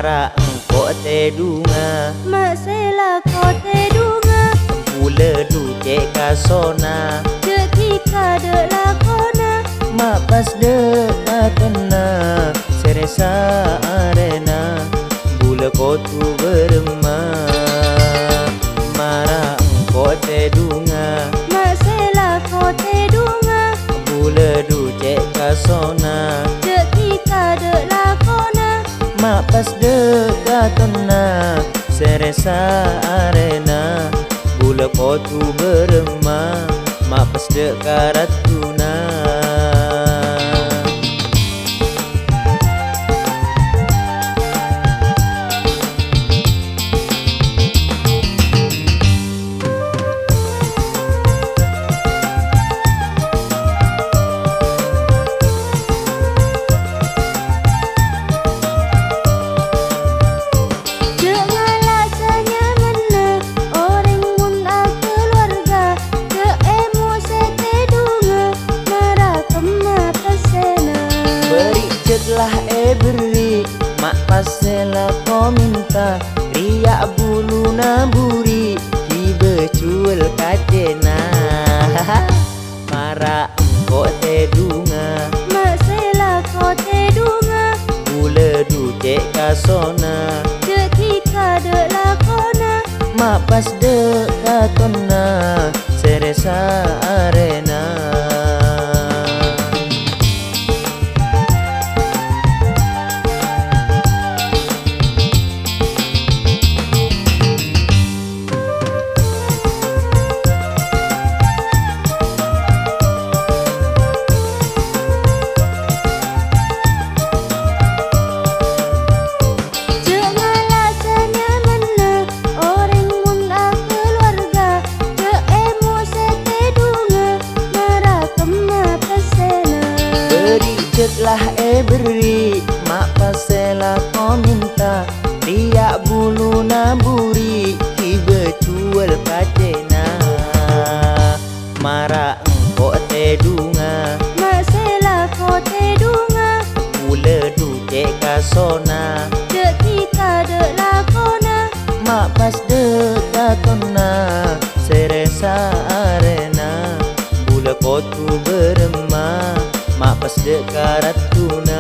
Mara engkau te dunga mak sela ko te dunga Pula du cek kasona ketika de lakona Mak pas dek katena Seresa arena Bula kotu beremah Mara engkau te dunga mak sela ko te dunga Bula du cek kasona ketika de lakona Mak pas dek katena Seresa arena Bula kotu beremah Mak pas dek karatuna Lah beri mak pasela ko minta riak bulu naburi ki becul katena Mara engkau te dunga mak sela ko te dunga Bula du cek kasona ketika de lakona mak pas dek katona seresa arena Lah beri mak pasela ko minta riak bulu naburi ki becul katena Mara engkau te dunga mak sela ko te dunga Bula du cek kasona ketika de lakona mak pas dek katona seresa arena Bula kotu beremah Mak pas dek karatuna